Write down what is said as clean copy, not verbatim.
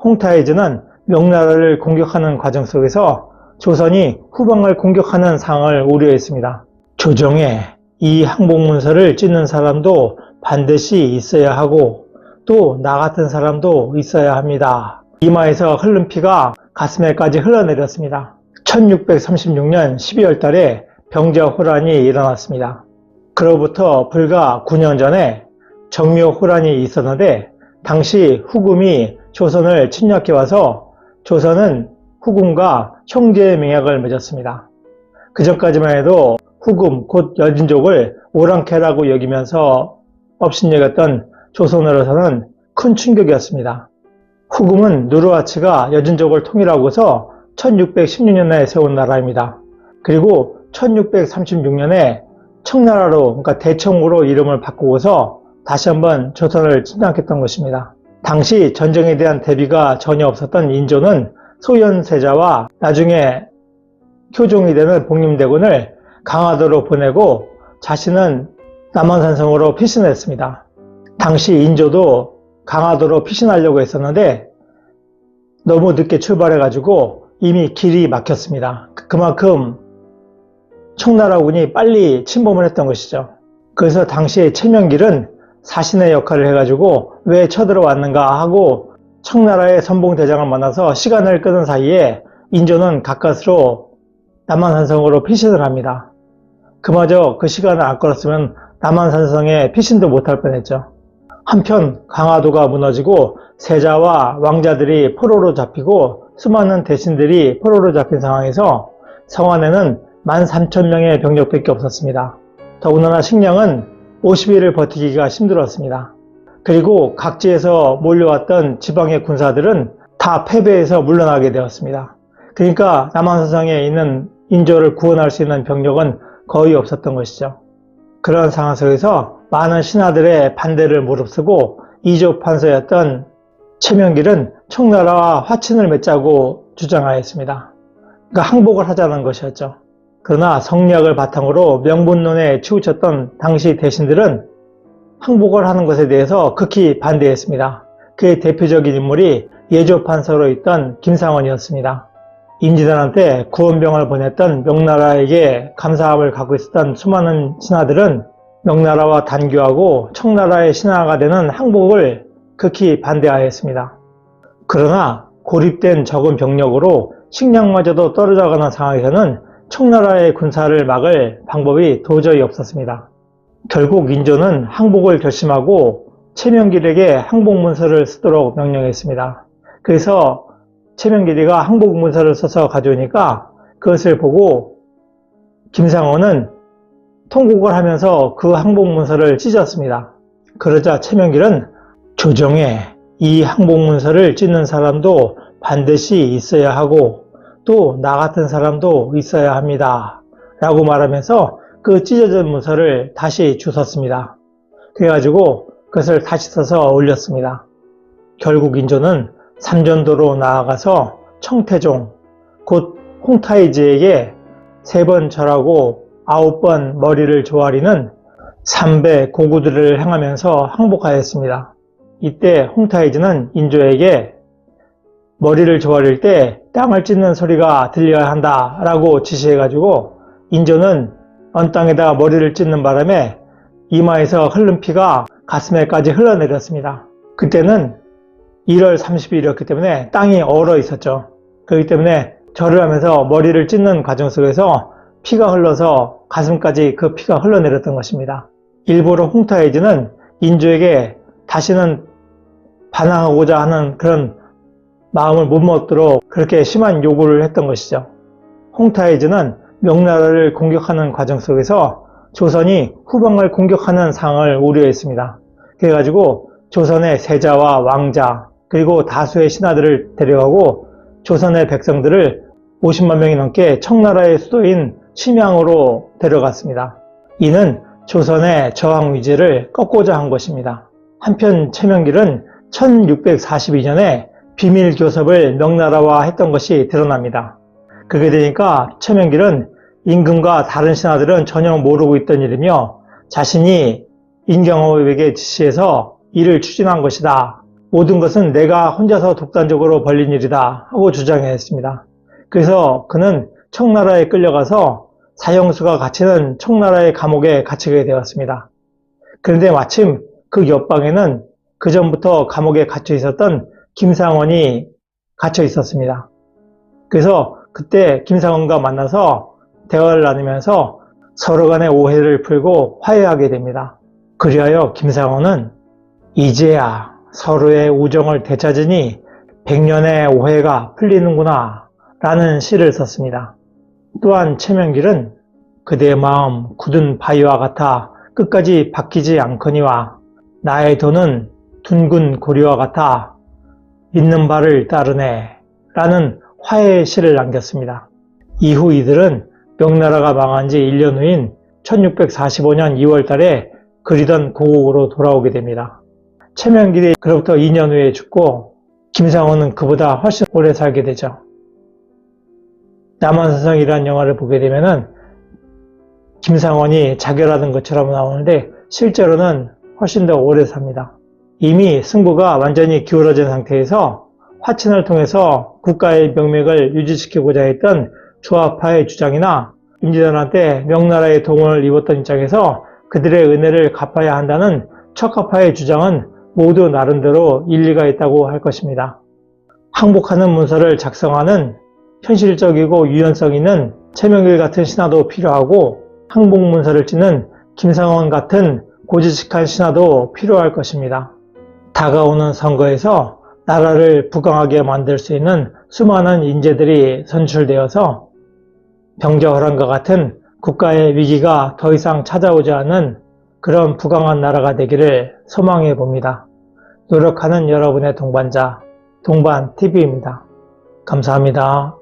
홍타이즈는 명나라를 공격하는 과정 속에서 조선이 후방을 공격하는 상황을 우려했습니다. 조정에 이 항복문서를 찢는 사람도 반드시 있어야 하고 또 나 같은 사람도 있어야 합니다. 이마에서 흐른 피가 가슴에까지 흘러내렸습니다. 1636년 12월 달에 병자호란이 일어났습니다. 그로부터 불과 9년 전에 정묘호란이 있었는데 당시 후금이 조선을 침략해와서 조선은 후금과 형제 맹약을 맺었습니다. 그 전까지만 해도 후금 곧 여진족을 오랑캐라고 여기면서 업신여겼던 조선으로서는 큰 충격이었습니다. 후금은 누르하치가 여진족을 통일하고서 1616년에 세운 나라입니다. 그리고 1636년에 청나라로, 그러니까 대청으로 이름을 바꾸고서 다시 한번 조선을 침략했던 것입니다. 당시 전쟁에 대한 대비가 전혀 없었던 인조는 소현세자와 나중에 효종이 되는 복림대군을 강화도로 보내고 자신은 남한산성으로 피신했습니다. 당시 인조도 강화도로 피신하려고 했었는데 너무 늦게 출발해가지고 이미 길이 막혔습니다. 그만큼 청나라군이 빨리 침범을 했던 것이죠. 그래서 당시에 최명길은 사신의 역할을 해가지고 왜 쳐들어왔는가 하고 청나라의 선봉대장을 만나서 시간을 끄는 사이에 인조는 가까스로 남한산성으로 피신을 합니다. 그마저 그 시간을 안 끌었으면 남한산성에 피신도 못할 뻔했죠. 한편 강화도가 무너지고 세자와 왕자들이 포로로 잡히고 수많은 대신들이 포로로 잡힌 상황에서 성안에는 13,000명의 병력밖에 없었습니다. 더군다나 식량은 50일을 버티기가 힘들었습니다. 그리고 각지에서 몰려왔던 지방의 군사들은 다 패배해서 물러나게 되었습니다. 그러니까 남한산성에 있는 인조를 구원할 수 있는 병력은 거의 없었던 것이죠. 그런 상황 속에서 많은 신하들의 반대를 무릅쓰고 이조판서였던 최명길은 청나라와 화친을 맺자고 주장하였습니다. 그러니까 항복을 하자는 것이었죠. 그러나 성리학을 바탕으로 명분론에 치우쳤던 당시 대신들은 항복을 하는 것에 대해서 극히 반대했습니다. 그의 대표적인 인물이 예조판서로 있던 김상원이었습니다. 임진왜란때 구원병을 보냈던 명나라에게 감사함을 갖고 있었던 수많은 신하들은 명나라와 단교하고 청나라의 신하가 되는 항복을 극히 반대하였습니다. 그러나 고립된 적은 병력으로 식량마저도 떨어져가는 상황에서는 청나라의 군사를 막을 방법이 도저히 없었습니다. 결국 인조는 항복을 결심하고 최명길에게 항복문서를 쓰도록 명령했습니다. 그래서 최명길이가 항복문서를 써서 가져오니까 그것을 보고 김상원은 통곡을 하면서 그 항복문서를 찢었습니다. 그러자 최명길은 조정에 이 항복문서를 찢는 사람도 반드시 있어야 하고 또 나 같은 사람도 있어야 합니다. 라고 말하면서 그 찢어진 문서를 다시 주웠습니다. 그래가지고 그것을 다시 써서 올렸습니다. 결국 인조는 삼전도로 나아가서 청태종, 곧 홍타이즈에게 3번 절하고 9번 머리를 조아리는 3배 고구들을 행하면서 항복하였습니다. 이때 홍타이즈는 인조에게 머리를 조아릴 때 땅을 찢는 소리가 들려야 한다 라고 지시해가지고 인조는 언 땅에다 머리를 찢는 바람에 이마에서 흐른 피가 가슴에까지 흘러내렸습니다. 그때는 1월 30일이었기 때문에 땅이 얼어 있었죠. 그렇기 때문에 절을 하면서 머리를 찢는 과정 속에서 피가 흘러서 가슴까지 그 피가 흘러내렸던 것입니다. 일부러 홍타이즈는 인조에게 다시는 반항하고자 하는 그런 마음을 못 먹도록 그렇게 심한 요구를 했던 것이죠. 홍타이즈는 명나라를 공격하는 과정 속에서 조선이 후방을 공격하는 상황을 우려했습니다. 그래가지고 조선의 세자와 왕자 그리고 다수의 신하들을 데려가고 조선의 백성들을 50만 명이 넘게 청나라의 수도인 심양으로 데려갔습니다. 이는 조선의 저항 위지를 꺾고자 한 것입니다. 한편 최명길은 1642년에 비밀 교섭을 명나라와 했던 것이 드러납니다. 그렇게 되니까 최명길은 임금과 다른 신하들은 전혀 모르고 있던 일이며 자신이 인경호에게 지시해서 이를 추진한 것이다 모든 것은 내가 혼자서 독단적으로 벌린 일이다 하고 주장했습니다. 그래서 그는 청나라에 끌려가서 사형수가 갇히는 청나라의 감옥에 갇히게 되었습니다. 그런데 마침 그 옆방에는 그 전부터 감옥에 갇혀 있었던 김상원이 갇혀 있었습니다. 그래서 그때 김상원과 만나서 대화를 나누면서 서로 간의 오해를 풀고 화해하게 됩니다. 그리하여 김상원은 이제야 서로의 우정을 되찾으니 100년의 오해가 풀리는구나 라는 시를 썼습니다. 또한 최명길은 그대의 마음 굳은 바위와 같아 끝까지 바뀌지 않거니와 나의 돈은 둥근 고리와 같아 있는 바를 따르네 라는 화해의 시를 남겼습니다. 이후 이들은 명나라가 망한 지 1년 후인 1645년 2월 달에 그리던 고국으로 돌아오게 됩니다. 최명길이 그로부터 2년 후에 죽고 김상원은 그보다 훨씬 오래 살게 되죠. 남한산성이라는 영화를 보게 되면은 김상원이 자결하는 것처럼 나오는데 실제로는 훨씬 더 오래 삽니다. 이미 승부가 완전히 기울어진 상태에서 화친을 통해서 국가의 명맥을 유지시키고자 했던 조합파의 주장이나 임진왜란때 명나라의 동원을 입었던 입장에서 그들의 은혜를 갚아야 한다는 척화파의 주장은 모두 나름대로 일리가 있다고 할 것입니다. 항복하는 문서를 작성하는 현실적이고 유연성 있는 최명길 같은 신하도 필요하고 항복 문서를 찌는 김상원 같은 고지식한 신하도 필요할 것입니다. 다가오는 선거에서 나라를 부강하게 만들 수 있는 수많은 인재들이 선출되어서 병자호란과 같은 국가의 위기가 더 이상 찾아오지 않는 그런 부강한 나라가 되기를 소망해 봅니다. 노력하는 여러분의 동반자, 동반TV입니다. 감사합니다.